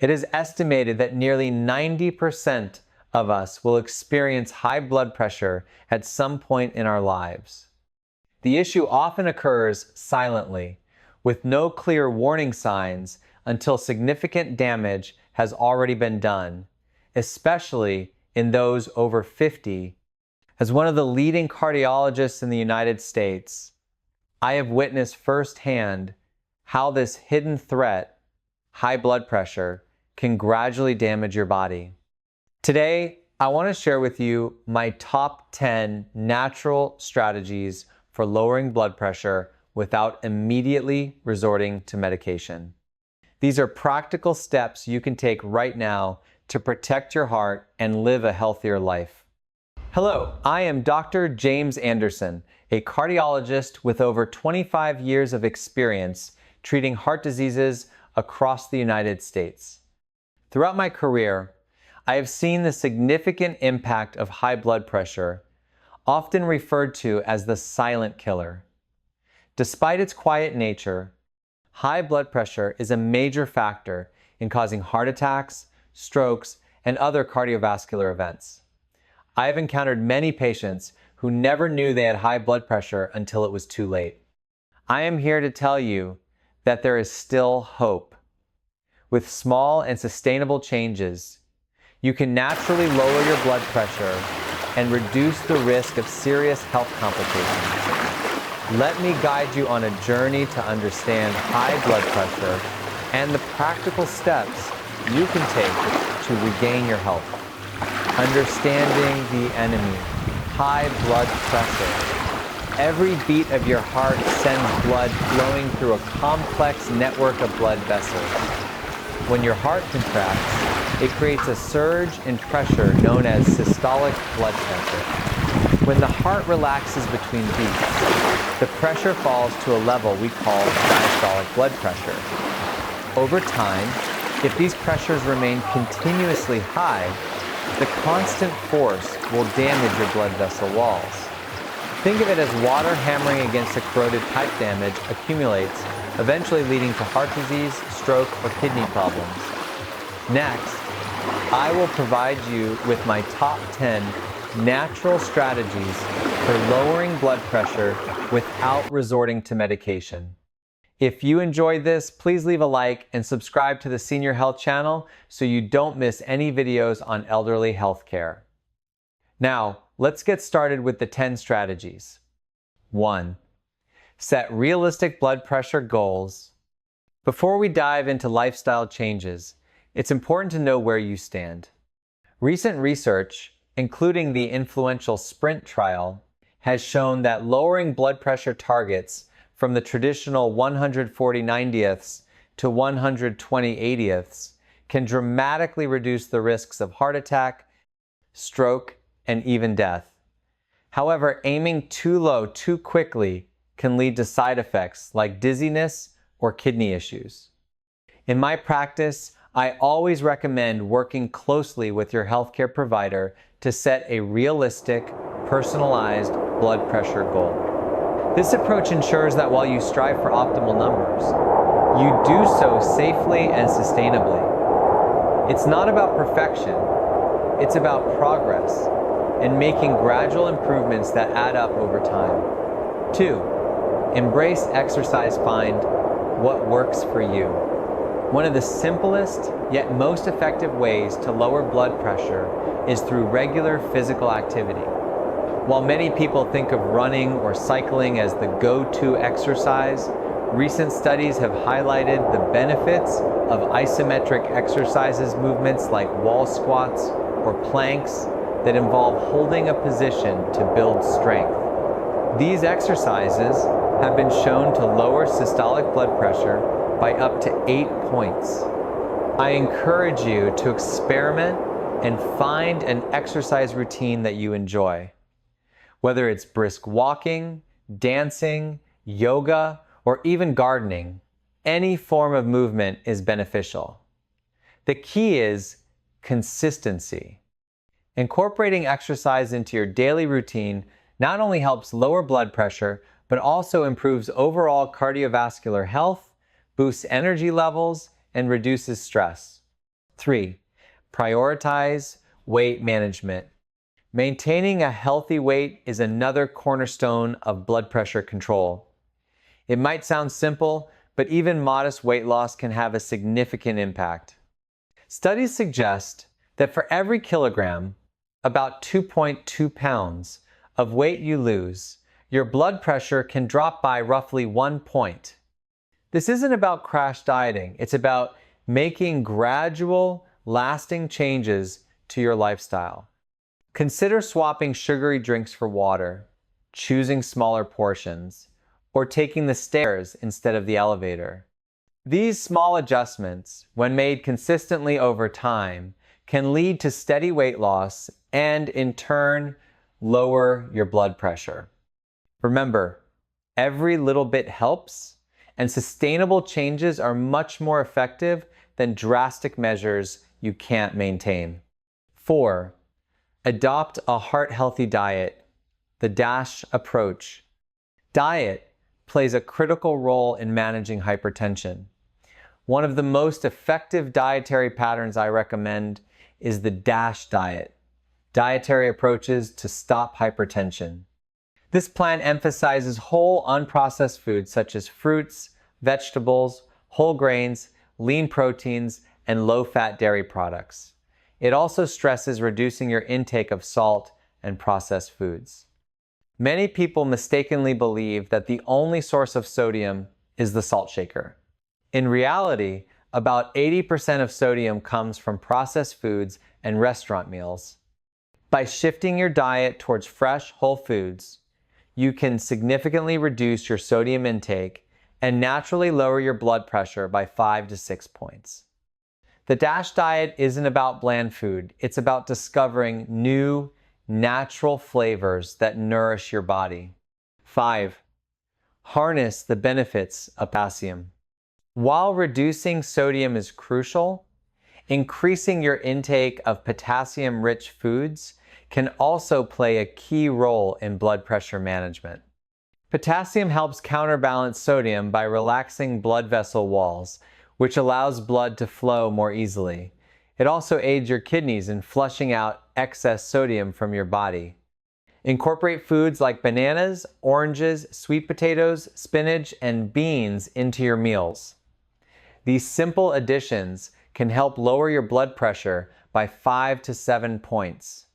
It is estimated that nearly 90% of us will experience high blood pressure at some point in our lives. The issue often occurs silently, with no clear warning signs until significant damage has already been done, especially in those over 50. As one of the leading cardiologists in the United States, I have witnessed firsthand how this hidden threat, high blood pressure, can gradually damage your body. Today, I want to share with you my top 10 natural strategies for lowering blood pressure without immediately resorting to medication. These are practical steps you can take right now to protect your heart and live a healthier life. Hello, I am Dr. James Anderson, a cardiologist with over 25 years of experience treating heart diseases across the United States. Throughout my career, I have seen the significant impact of high blood pressure, often referred to as the silent killer. Despite its quiet nature, high blood pressure is a major factor in causing heart attacks, strokes, and other cardiovascular events. I have encountered many patients who never knew they had high blood pressure until it was too late. I am here to tell you that there is still hope. With small and sustainable changes, you can naturally lower your blood pressure and reduce the risk of serious health complications. Let me guide you on a journey to understand high blood pressure and the practical steps you can take to regain your health. Understanding the enemy, high blood pressure. Every beat of your heart sends blood flowing through a complex network of blood vessels. When your heart contracts, it creates a surge in pressure known as systolic blood pressure. When the heart relaxes between beats, the pressure falls to a level we call diastolic blood pressure. Over time, if these pressures remain continuously high, the constant force will damage your blood vessel walls. Think of it as water hammering against a corroded pipe. Damage accumulates, eventually leading to heart disease, stroke, or kidney problems. Next, I will provide you with my top 10 natural strategies for lowering blood pressure without resorting to medication. If you enjoyed this, please leave a like and subscribe to the Senior Health channel so you don't miss any videos on elderly health care. Now, let's get started with the 10 strategies. 1. Set realistic blood pressure goals. Before we dive into lifestyle changes, it's important to know where you stand. Recent research, including the influential SPRINT trial, has shown that lowering blood pressure targets from the traditional 140/90ths to 120/80ths can dramatically reduce the risks of heart attack, stroke, and even death. However, aiming too low too quickly can lead to side effects like dizziness or kidney issues. In my practice, I always recommend working closely with your healthcare provider to set a realistic, personalized blood pressure goal. This approach ensures that while you strive for optimal numbers, you do so safely and sustainably. It's not about perfection, it's about progress and making gradual improvements that add up over time. 2. Embrace exercise. Find what works for you. One of the simplest yet most effective ways to lower blood pressure is through regular physical activity. While many people think of running or cycling as the go-to exercise, recent studies have highlighted the benefits of isometric exercises, movements like wall squats or planks that involve holding a position to build strength. These exercises have been shown to lower systolic blood pressure by up to 8 points. I encourage you to experiment and find an exercise routine that you enjoy. Whether it's brisk walking, dancing, yoga, or even gardening, any form of movement is beneficial. The key is consistency. Incorporating exercise into your daily routine not only helps lower blood pressure, but also improves overall cardiovascular health, boosts energy levels, and reduces stress. 3. Prioritize weight management. Maintaining a healthy weight is another cornerstone of blood pressure control. It might sound simple, but even modest weight loss can have a significant impact. Studies suggest that for every kilogram, about 2.2 pounds of weight you lose, your blood pressure can drop by roughly 1 point. This isn't about crash dieting. It's about making gradual, lasting changes to your lifestyle. Consider swapping sugary drinks for water, choosing smaller portions, or taking the stairs instead of the elevator. These small adjustments, when made consistently over time, can lead to steady weight loss and, in turn, lower your blood pressure. Remember, every little bit helps, and sustainable changes are much more effective than drastic measures you can't maintain. 4. Adopt a heart-healthy diet, the DASH approach. Diet plays a critical role in managing hypertension. One of the most effective dietary patterns I recommend is the DASH diet, dietary approaches to stop hypertension. This plan emphasizes whole unprocessed foods such as fruits, vegetables, whole grains, lean proteins, and low-fat dairy products. It also stresses reducing your intake of salt and processed foods. Many people mistakenly believe that the only source of sodium is the salt shaker. In reality, about 80% of sodium comes from processed foods and restaurant meals. By shifting your diet towards fresh, whole foods, you can significantly reduce your sodium intake and naturally lower your blood pressure by 5 to 6 points. The DASH diet isn't about bland food. It's about discovering new, natural flavors that nourish your body. 5. Harness the benefits of potassium. While reducing sodium is crucial, increasing your intake of potassium-rich foods can also play a key role in blood pressure management. Potassium helps counterbalance sodium by relaxing blood vessel walls, which allows blood to flow more easily. It also aids your kidneys in flushing out excess sodium from your body. Incorporate foods like bananas, oranges, sweet potatoes, spinach, and beans into your meals. These simple additions can help lower your blood pressure by 5 to 7 points.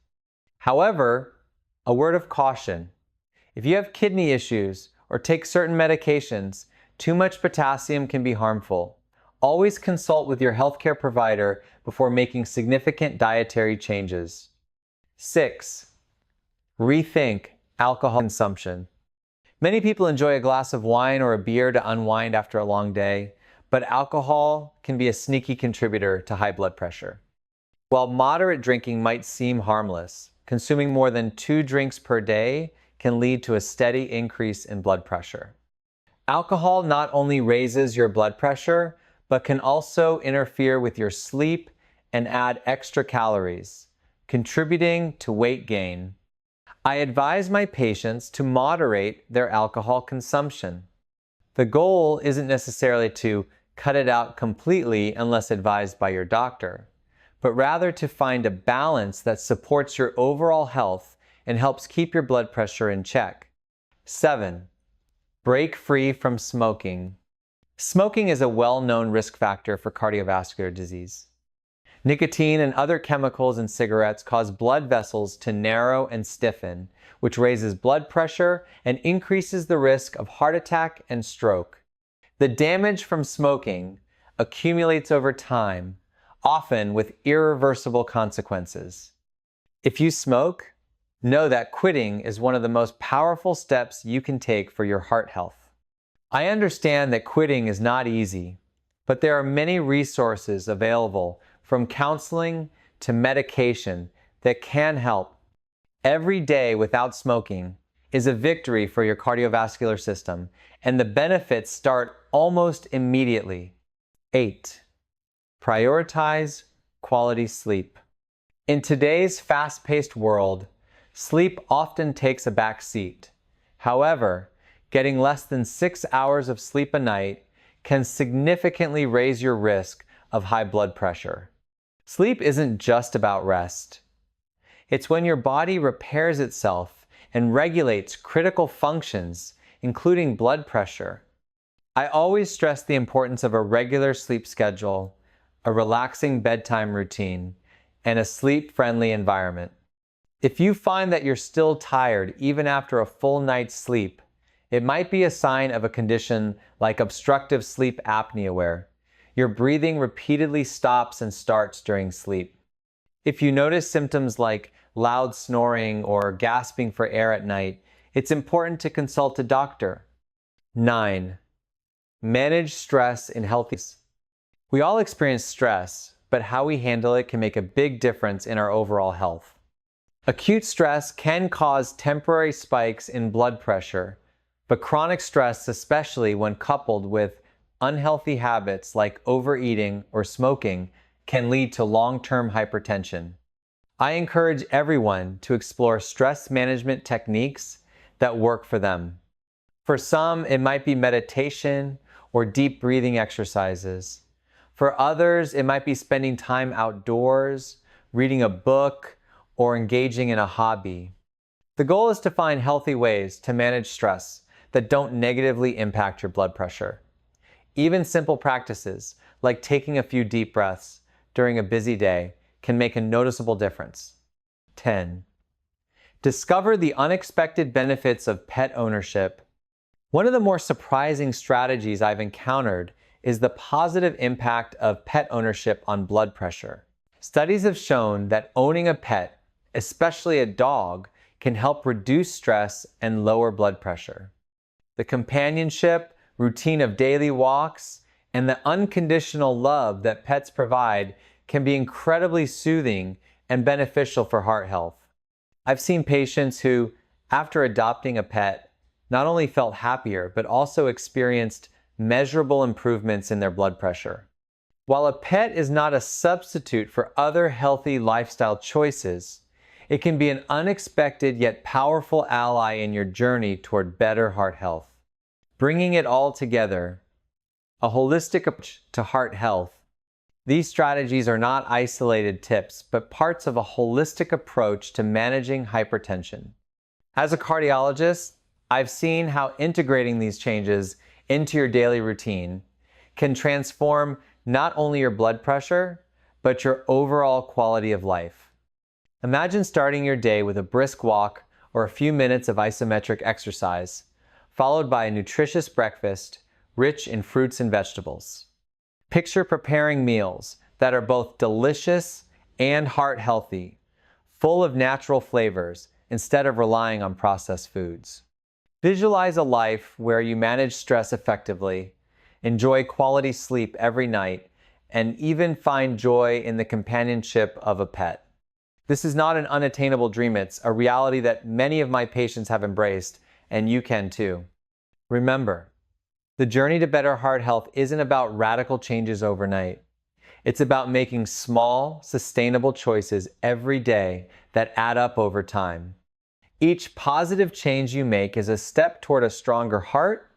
However, a word of caution. If you have kidney issues or take certain medications, too much potassium can be harmful. Always consult with your healthcare provider before making significant dietary changes. 6. Rethink alcohol consumption. Many people enjoy a glass of wine or a beer to unwind after a long day, but alcohol can be a sneaky contributor to high blood pressure. While moderate drinking might seem harmless, consuming more than 2 drinks per day can lead to a steady increase in blood pressure. Alcohol not only raises your blood pressure, but can also interfere with your sleep and add extra calories, contributing to weight gain. I advise my patients to moderate their alcohol consumption. The goal isn't necessarily to cut it out completely unless advised by your doctor, but rather to find a balance that supports your overall health and helps keep your blood pressure in check. 7. Break free from smoking. Smoking is a well-known risk factor for cardiovascular disease. Nicotine and other chemicals in cigarettes cause blood vessels to narrow and stiffen, which raises blood pressure and increases the risk of heart attack and stroke. The damage from smoking accumulates over time, often with irreversible consequences. If you smoke, know that quitting is one of the most powerful steps you can take for your heart health. I understand that quitting is not easy, but there are many resources available from counseling to medication that can help. Every day without smoking is a victory for your cardiovascular system, and the benefits start almost immediately. 8. Prioritize quality sleep. In today's fast-paced world, sleep often takes a back seat. However, getting less than 6 hours of sleep a night can significantly raise your risk of high blood pressure. Sleep isn't just about rest. It's when your body repairs itself and regulates critical functions, including blood pressure. I always stress the importance of a regular sleep schedule, a relaxing bedtime routine, and a sleep-friendly environment. If you find that you're still tired even after a full night's sleep, it might be a sign of a condition like obstructive sleep apnea where your breathing repeatedly stops and starts during sleep. If you notice symptoms like loud snoring or gasping for air at night, it's important to consult a doctor. 9. Manage stress in healthy ways. We all experience stress, but how we handle it can make a big difference in our overall health. Acute stress can cause temporary spikes in blood pressure, but chronic stress, especially when coupled with unhealthy habits like overeating or smoking, can lead to long-term hypertension. I encourage everyone to explore stress management techniques that work for them. For some, it might be meditation or deep breathing exercises. For others, it might be spending time outdoors, reading a book, or engaging in a hobby. The goal is to find healthy ways to manage stress that don't negatively impact your blood pressure. Even simple practices, like taking a few deep breaths during a busy day, can make a noticeable difference. 10. Discover the unexpected benefits of pet ownership. One of the more surprising strategies I've encountered is the positive impact of pet ownership on blood pressure. Studies have shown that owning a pet, especially a dog, can help reduce stress and lower blood pressure. The companionship, routine of daily walks, and the unconditional love that pets provide can be incredibly soothing and beneficial for heart health. I've seen patients who, after adopting a pet, not only felt happier, but also experienced measurable improvements in their blood pressure. While a pet is not a substitute for other healthy lifestyle choices, it can be an unexpected yet powerful ally in your journey toward better heart health. Bringing it all together, a holistic approach to heart health. These strategies are not isolated tips, but parts of a holistic approach to managing hypertension. As a cardiologist, I've seen how integrating these changes into your daily routine can transform not only your blood pressure, but your overall quality of life. Imagine starting your day with a brisk walk or a few minutes of isometric exercise, followed by a nutritious breakfast rich in fruits and vegetables. Picture preparing meals that are both delicious and heart healthy, full of natural flavors instead of relying on processed foods. Visualize a life where you manage stress effectively, enjoy quality sleep every night, and even find joy in the companionship of a pet. This is not an unattainable dream, it's a reality that many of my patients have embraced, and you can too. Remember, the journey to better heart health isn't about radical changes overnight. It's about making small, sustainable choices every day that add up over time. Each positive change you make is a step toward a stronger heart,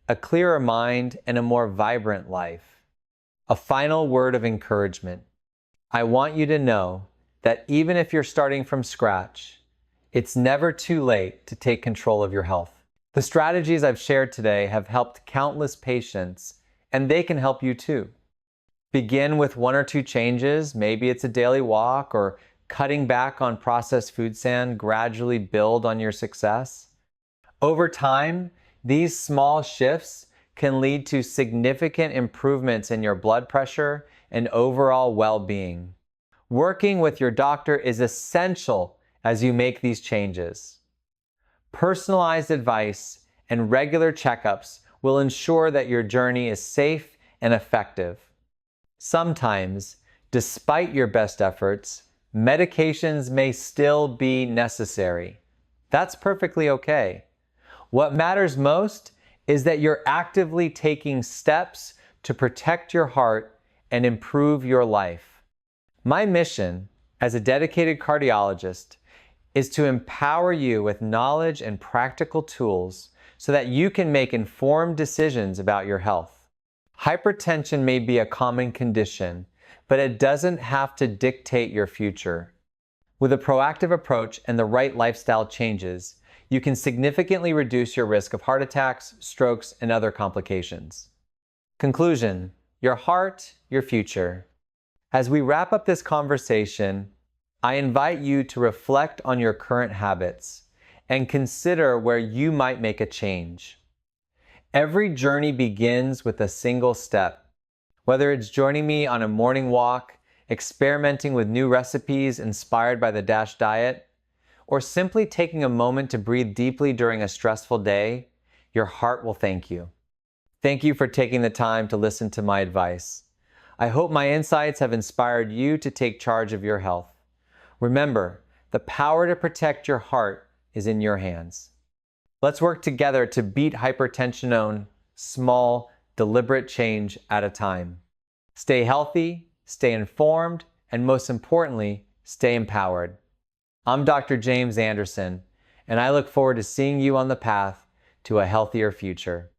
a clearer mind, and a more vibrant life. A final word of encouragement. I want you to know that even if you're starting from scratch, it's never too late to take control of your health. The strategies I've shared today have helped countless patients, and they can help you too. Begin with 1 or 2 changes. Maybe it's a daily walk or cutting back on processed foods, and gradually build on your success. Over time, these small shifts can lead to significant improvements in your blood pressure and overall well-being. Working with your doctor is essential as you make these changes. Personalized advice and regular checkups will ensure that your journey is safe and effective. Sometimes, despite your best efforts, medications may still be necessary. That's perfectly okay. What matters most is that you're actively taking steps to protect your heart and improve your life. My mission as a dedicated cardiologist is to empower you with knowledge and practical tools so that you can make informed decisions about your health. Hypertension may be a common condition, but it doesn't have to dictate your future. With a proactive approach and the right lifestyle changes, you can significantly reduce your risk of heart attacks, strokes, and other complications. Conclusion: your heart, your future. As we wrap up this conversation, I invite you to reflect on your current habits and consider where you might make a change. Every journey begins with a single step. Whether it's joining me on a morning walk, experimenting with new recipes inspired by the DASH diet, or simply taking a moment to breathe deeply during a stressful day, your heart will thank you. Thank you for taking the time to listen to my advice. I hope my insights have inspired you to take charge of your health. Remember, the power to protect your heart is in your hands. Let's work together to beat hypertension on small, deliberate change at a time. Stay healthy, stay informed, and most importantly, stay empowered. I'm Dr. James Anderson, and I look forward to seeing you on the path to a healthier future.